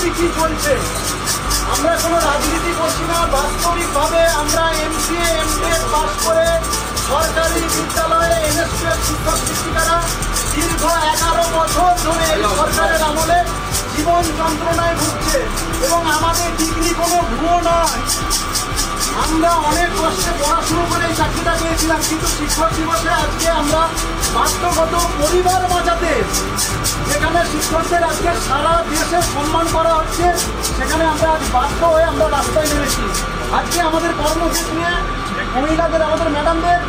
রাজনীতি কি চলছে। আমরা কোনো রাজনীতি করছি না, বাস্তবিকভাবে আমরা MCA MTech পাস করে সরকারি বিদ্যালয়ে NSQF শিক্ষক শিক্ষিকারা দীর্ঘ 11 বছর ধরে এই সরকারের আমলে জীবন যন্ত্রণায় ভুগছে এবং আমাদের ডিগ্রি কোনো ভুয়ো নয়। আমরা অনেক কষ্টে পড়াশুনো করে এই চাকরিটা পেয়েছিলাম, কিন্তু শিক্ষক দিবসে আজকে আমরা বাধ্যগত পরিবার বাঁচাতে, যেখানে শিক্ষকদের আজকে সারা দেশে সম্মান করা হচ্ছে, সেখানে আমরা আজ বাধ্য হয়ে আমরা রাস্তায় নেমেছি। আজকে আমাদের কর্মক্ষেত্রে মহিলাদের, আমাদের ম্যাডামদের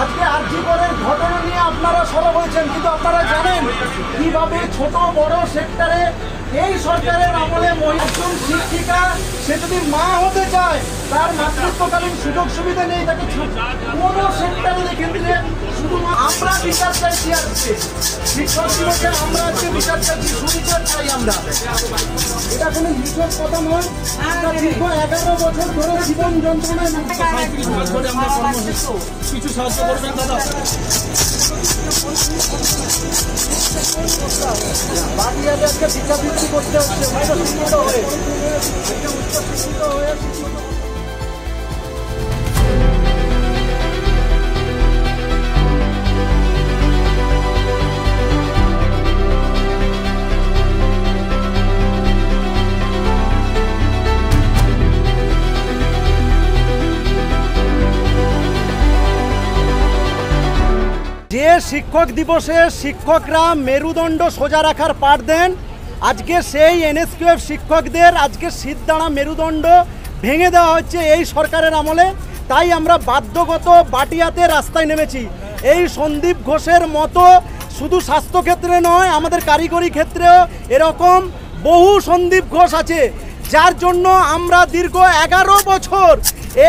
আজকে আরজিকরের ঘটনা নিয়ে আপনারা সরব হয়েছেন, কিন্তু আপনারা জানেন কিভাবে ছোট বড় সেক্টরে এই সরকারের আমলে একজন শিক্ষিকা সে যদি মা হতে চায় তার মাতৃত্বকালীন সুযোগ সুবিধা নেই, তাকে কোনো সেক্টরে ক্ষেত্রে শুধু আমরা বিচার চাইছি। আজকে শিক্ষক দিবসে আমরা আজকে বিচার চাইছি, সুবিচার চাই আমরা। এটা কোনো নিছক কথা নয়, আমরা দীর্ঘ 11 বছর ধরে জীবন যন্ত্রণায় কিছু সাহায্য করবেন দাদা। বাড়িয়াতে আজকে শিক্ষাবৃত্তি করতে হচ্ছে, উচ্চশিক্ষিত হয়ে উচ্চশিক্ষিত হয়ে যে শিক্ষক দিবসে শিক্ষকরা মেরুদণ্ড সোজা রাখার পাঠ দেন, আজকে সেই NSQF শিক্ষকদের আজকে সিদ্ধাড়া মেরুদণ্ড ভেঙে দেওয়া হচ্ছে এই সরকারের আমলে। তাই আমরা বাধ্যগত বাটিয়াতে রাস্তায় নেমেছি। এই সন্দীপ ঘোষের মতো শুধু স্বাস্থ্যক্ষেত্রে নয়, আমাদের কারিগরি ক্ষেত্রেও এরকম বহু সন্দীপ ঘোষ আছে, যার জন্য আমরা দীর্ঘ 11 বছর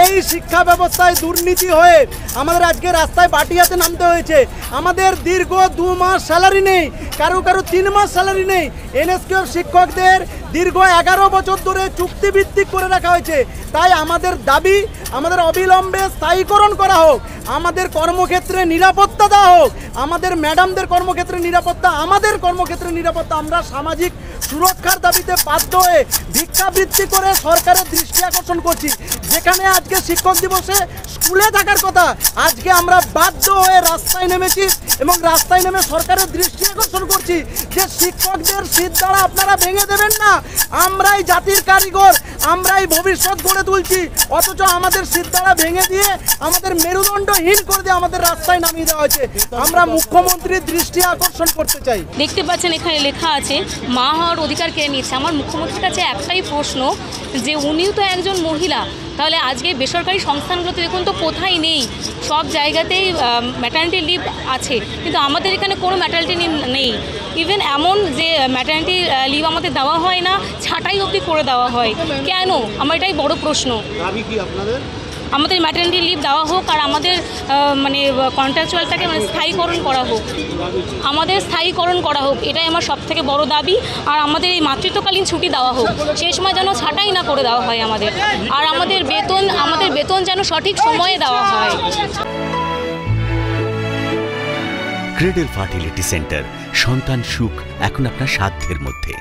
এই শিক্ষা ব্যবস্থায় দুর্নীতি হয়ে আমাদের আজকে রাস্তায় বাটিয়াতে নামতে হয়েছে। আমাদের দীর্ঘ 2 মাস স্যালারি নেই, কারো 3 মাস স্যালারি নেই। NSQF শিক্ষকদের দীর্ঘ 11 বছর ধরে চুক্তিভিত্তিক করে রাখা হয়েছে। তাই আমাদের দাবি, আমাদের অবিলম্বে স্থায়ীকরণ করা হোক, আমাদের কর্মক্ষেত্রে নিরাপত্তা দেওয়া হোক, আমাদের ম্যাডামদের কর্মক্ষেত্রে নিরাপত্তা, আমাদের কর্মক্ষেত্রে নিরাপত্তা। আমরা সামাজিক সুরক্ষার দাবিতে বাধ্য হয়ে ভিক্ষাবৃত্তি করে সরকারের দৃষ্টি আকর্ষণ করছি। যেখানে আজকে শিক্ষক দিবসে স্কুলে থাকার কথা, আজকে আমরা বাধ্য হয়ে রাস্তায় নেমেছি এবং রাস্তায় নেমে সরকারের দৃষ্টি আকর্ষণ করছি যে শিক্ষকদের সিদ্ধারা আপনারা ভেঙে দেবেন না। আমরাই জাতির কারিগর, আমরাই ভবিষ্যৎ গড়ে তুলছি, অথচ আমাদের সিদ্ধারা ভেঙে দিয়ে আমাদের মেরুদণ্ডহীন করে দিয়ে আমাদের রাস্তায় নামিয়ে দেওয়া হয়েছে। আমরা মুখ্যমন্ত্রীর দৃষ্টি আকর্ষণ করতে চাই। দেখতে পাচ্ছেন এখানে লেখা আছে মা হওয়ার অধিকার কেড়ে নিয়েছে। আমার মুখ্যমন্ত্রীর কাছে একটাই প্রশ্ন, যে উনিও তো একজন মহিলা, তাহলে আজকে বেসরকারি সংস্থানগুলোতে দেখুন তো কোথায় নেই, সব জায়গাতেই ম্যাটারনিটি লিভ আছে, কিন্তু আমাদের এখানে কোনো ম্যাটারনিটি লিভ নেই। ইভেন এমন যে ম্যাটারনিটি লিভ আমাদের দেওয়া হয় না, ছাঁটাই অবধি করে দেওয়া হয়। কেন? আমার এটাই বড় প্রশ্ন। আমাদের ম্যাটারনিটি লিভ দেওয়া হোক, আর আমাদের মানে কন্ট্রাকচুয়ালটাকে মানে স্থায়ীকরণ করা হোক, আমাদের স্থায়ীকরণ করা হোক, এটাই আমার সবথেকে বড় দাবি। আর আমাদের এই মাতৃত্বকালীন ছুটি দেওয়া হোক, সেই সময় যেন ছাঁটাই না করে দেওয়া হয় আমাদের, আর আমাদের বেতন যেন সঠিক সময়ে দেওয়া হয়। ক্রেডেল ফার্টিলিটি সেন্টার, সন্তান সুখ এখন আপনার সাধ্যের মধ্যে।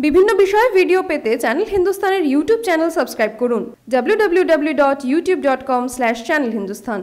বিভিন্ন বিষয়ে ভিডিও পেতে চ্যানেল হিন্দুস্তানের ইউটিউব চ্যানেল সাবস্ক্রাইব করুন www.youtube.com/channelhindustan।